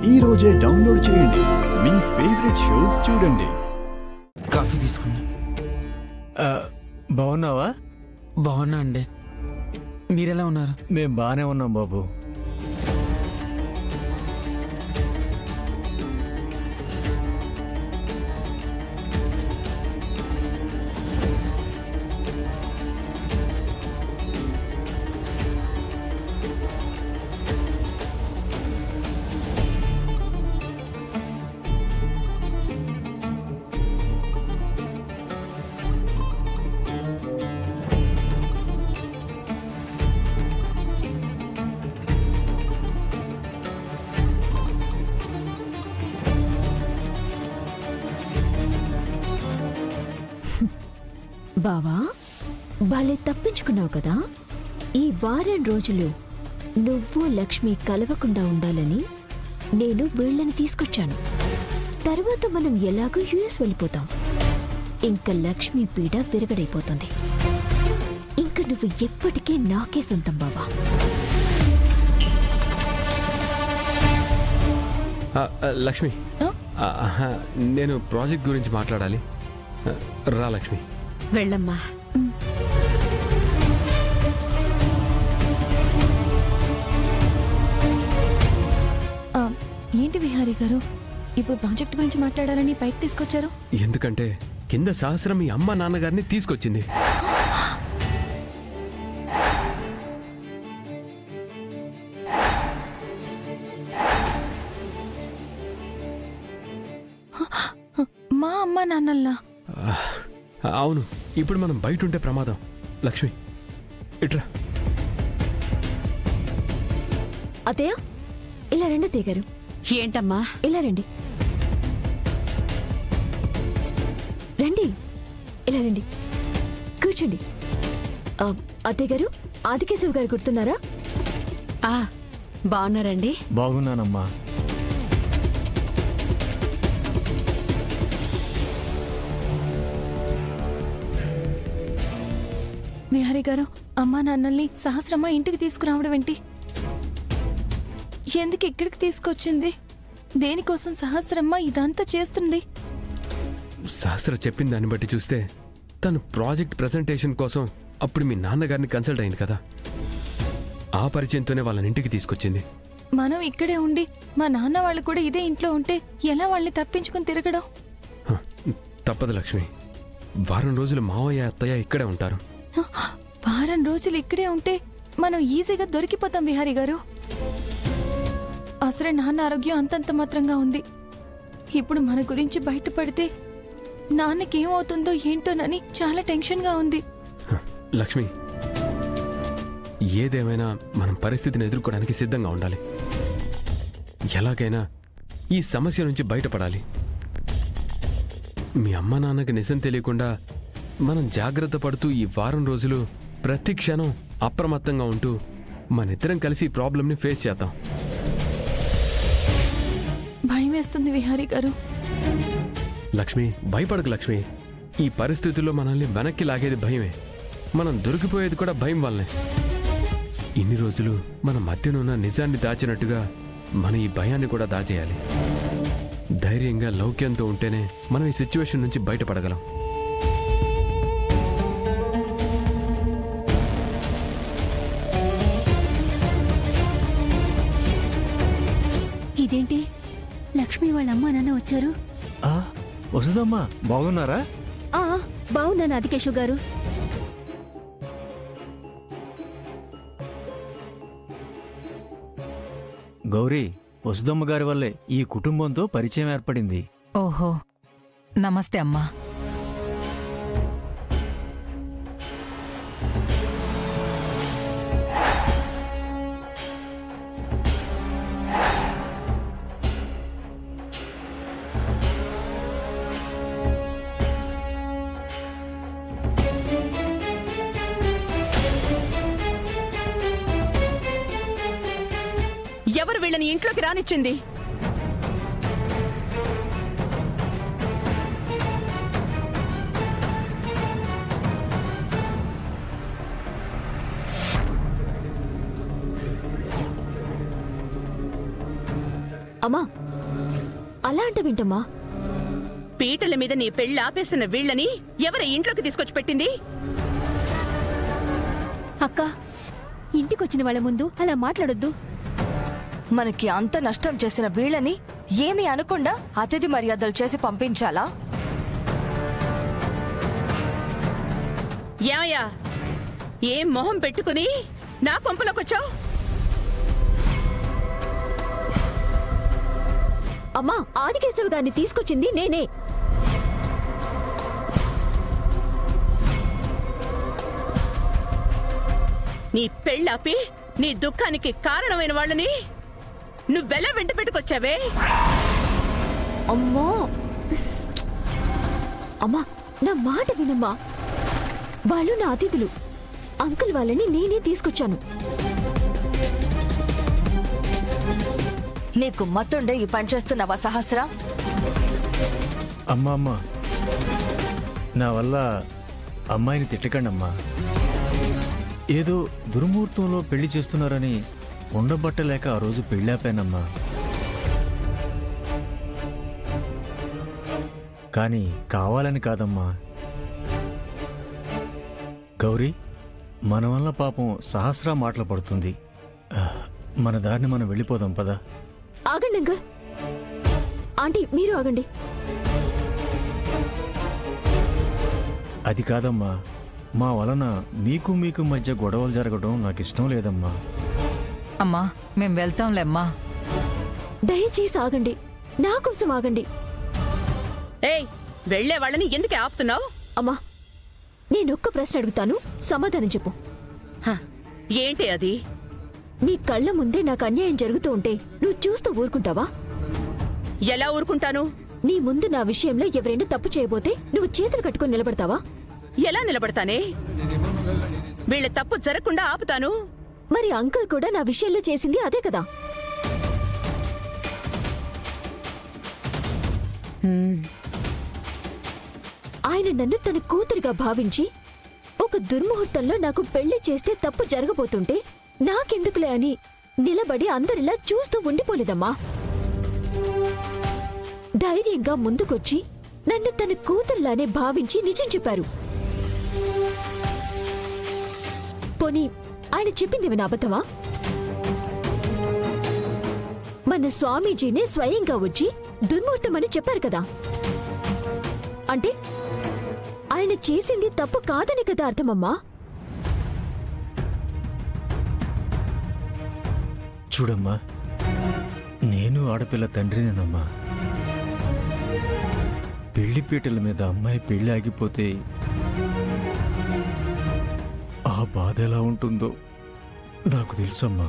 ఈ రోజే డౌన్లోడ్ చేయండి, మీ ఫేవరెట్ షోస్ చూడండి. కాఫీ తీసుకున్నా. బాగున్నావా? బాగున్నా అండి. మీరెలా ఉన్నారు? మేము బాగానే ఉన్నాం బాబు. బావా, బాలే తప్పించుకున్నావు కదా. ఈ వారం రోజులు నువ్వు లక్ష్మి కలవకుండా ఉండాలని నేను వీళ్ళని తీసుకొచ్చాను. తర్వాత మనం ఎలాగో యుఎస్ వెళ్ళిపోతాం. ఇంకా లక్ష్మి పీడ విరగడైపోతుంది. ఇంకా నువ్వు ఎప్పటికీ నాకే సొంతం బావా. లక్ష్మి, నేను ప్రాజెక్ట్ గురించి మాట్లాడాలి. రా లక్ష్మి. వెళ్ళమ్మా. ఏంటి విహారీ గారు, ఇప్పుడు ప్రాజెక్ట్ గురించి మాట్లాడాలని పైకి తీసుకొచ్చారు? ఎందుకంటే కింద సహస్రం మీ అమ్మ నాన్నగారిని తీసుకొచ్చింది. మా అమ్మ నాన్నల్లా? అవును. ఇప్పుడు మనం బయట ఉంటే ప్రమాదం. లక్ష్మి ఇట్రా. అతయ్య, ఇలా రండి. అత్తయ్య గారు. ఏంటమ్మా? ఇలా రండి. రండి, ఇలా రండి, కూర్చోండి. అత్తయ్య గారు, ఆదికేశవ్ గారు గుర్తున్నారా? బాగున్నారండి? బాగున్నానమ్మా. విహారీ గారు, అమ్మా నాన్నల్ని సహస్రమ్మ ఇంటికి తీసుకురావడం ఏంటి? ఎందుకు ఇక్కడికి తీసుకొచ్చింది? దేనికోసం సహస్రమ్మ ఇదంతా చేస్తుంది? సహస్ర చెప్పిన దాన్ని బట్టి చూస్తే తను ప్రాజెక్ట్ ప్రెజెంటేషన్ కోసం అప్పుడు మీ నాన్నగారిని కన్సల్ట్ అయింది కదా, ఆ పరిచయంతోనే వాళ్ళని ఇంటికి తీసుకొచ్చింది. మనం ఇక్కడే ఉండి మా నాన్న వాళ్ళు కూడా ఇదే ఇంట్లో ఉంటే ఎలా వాళ్ళని తప్పించుకుని తిరగడం? తప్పదు లక్ష్మి. వారం రోజులు మావయ్య అత్తయ్య ఇక్కడే ఉంటారు. వారం రోజులు ఇక్కడే ఉంటే మనం ఈజీగా దొరికిపోతాం విహారీ గారు. అసలే నాన్న ఆరోగ్యం అంతంత మాత్రంగా ఉంది. ఇప్పుడు మన గురించి బయటపడితే నాన్నకేమవుతుందో ఏంటోనని చాలా టెన్షన్గా ఉంది. లక్ష్మి, ఏదేమైనా మనం పరిస్థితిని ఎదుర్కోవడానికి సిద్ధంగా ఉండాలి. ఎలాగైనా ఈ సమస్య నుంచి బయటపడాలి. మీ అమ్మ నాన్నకి నిజం తెలియకుండా మనం జాగ్రత్త పడుతూ ఈ వారం రోజులు ప్రతి క్షణం అప్రమత్తంగా ఉంటూ మనిద్దరం కలిసి ఈ ప్రాబ్లంని ఫేస్ చేద్దాం. భయం వేస్తుంది విహారీ గారు. లక్ష్మి, భయపడకు లక్ష్మి. ఈ పరిస్థితుల్లో మనల్ని వెనక్కి లాగేది భయమే. మనం దొరికిపోయేది కూడా భయం వల్లనే. ఇన్ని రోజులు మన మధ్యనున్న నిజాన్ని దాచినట్టుగా మన ఈ భయాన్ని కూడా దాచేయాలి. ధైర్యంగా లౌక్యంతో ఉంటేనే మనం ఈ సిచ్యువేషన్ నుంచి బయటపడగలం. ఇదేంటి, లక్ష్మి వాళ్ళ అమ్మ నాన్న వచ్చారు? వసుదమ్మా, బాగున్నారా? బాగున్నాను ఆదికేశవ్ గారు. గౌరీ, వసుదమ్మ గారి వల్లే ఈ కుటుంబంతో పరిచయం ఏర్పడింది. ఓహో, నమస్తే అమ్మా. ఎవరు వీళ్ళని ఇంట్లోకి రానిచ్చింది? అమ్మా అలా అంట వింటమ్మా. పీటల మీద నీ పెళ్లి ఆపేసిన వీళ్ళని ఎవరి ఇంట్లోకి తీసుకొచ్చి పెట్టింది? అక్క, ఇంటికొచ్చిన వాళ్ళ ముందు అలా మాట్లాడొద్దు. మనకి అంత నష్టం చేసిన వీళ్ళని ఏమీ అనకుండా అతిథి మర్యాదలు చేసి పంపించాలా? యాయా, ఏం మొహం పెట్టుకుని నా కొంపలోకొచ్చావు? అమ్మా, ఆదికేశవ గారిని తీసుకొచ్చింది నేనే. నీ పెళ్ళాపి నీ దుఃఖానికి కారణమైన వాళ్ళని నువ్వెలా వెంట పెట్టుకొచ్చావే? అమ్మా అమ్మా, నా మాట వినమ్మా. వాళ్ళు నా అతిథులు. అంకుల్ వాళ్ళని నేనే తీసుకొచ్చాను. నీకు మత్తుండే ఈ పని చేస్తున్నావా సహస్ర? అమ్మా అమ్మా, నా వల్ల అమ్మాయిని తిట్టకండి అమ్మా. ఏదో దుర్ముహూర్తంలో పెళ్లి చేస్తున్నారని ఉండబట్టలేక ఆ రోజు పెళ్ళాపానమ్మా. కానీ కావాలని కాదమ్మా. గౌరీ, మన వల్ల పాపం సహస్ర మాటలు పడుతుంది. మన దారిని మనం వెళ్ళిపోదాం పదా. ఆగండి అంకుల్. ఆంటీ, మీరు ఆగండి. అది కాదమ్మా, మా వలన నీకు మీకు మధ్య గొడవలు జరగడం నాకు ఇష్టం లేదమ్మా. అమ్మా, మేం వెళ్తాంలేమ్మా. దయచేసి ఆగండి. నా కోసం ఆగండి. ఏయ్, వెళ్లే వాళ్ళని ఎందుకు ఆపుతున్నావు? అమ్మా, నేనొక్క ప్రశ్న అడుగుతాను, సమాధానం చెప్పు. ఏంటి అది? నీ కళ్ళ ముందే నాకు అన్యాయం జరుగుతూ ఉంటే నువ్వు చూస్తూ ఊరుకుంటావా? ఎలా ఊరుకుంటాను? నీ ముందు నా విషయంలో ఎవరైనా తప్పు చేయబోతే నువ్వు చేతులు కట్టుకుని నిలబడతావా? ఎలా నిలబడతానే? వీళ్ళ తప్పు జరగకుండా ఆపుతాను. మరి అంకుల్ కూడా నా విషయంలో చేసింది అదే కదా. ఆయన నన్ను తన కూతురుగా భావించి ఒక దుర్ముహూర్తంలో నాకు పెళ్లి చేస్తే తప్పు జరగబోతుంటే నాకెందుకులే అని నిలబడి అందరిలా చూస్తూ ఉండిపోలేదమ్మా. ధైర్యంగా ముందుకొచ్చి నన్ను తన కూతురులానే భావించి నిజం చెప్పారు. పోనీ ఆయన చెప్పింది అబద్ధమా? మన స్వామీజీనే స్వయంగా వచ్చి దుర్ముహూర్తమని చెప్పారు కదా. అంటే ఆయన చేసింది తప్పు కాదని కదా అర్థమమ్మా. చూడమ్మా, నేను ఆడపిల్ల తండ్రినేనమ్మా. పెళ్లిపీటల మీద అమ్మాయి పెళ్లి ఆగిపోతే ఆ బాధ ఎలా ఉంటుందో నాకు తెలుసమ్మా.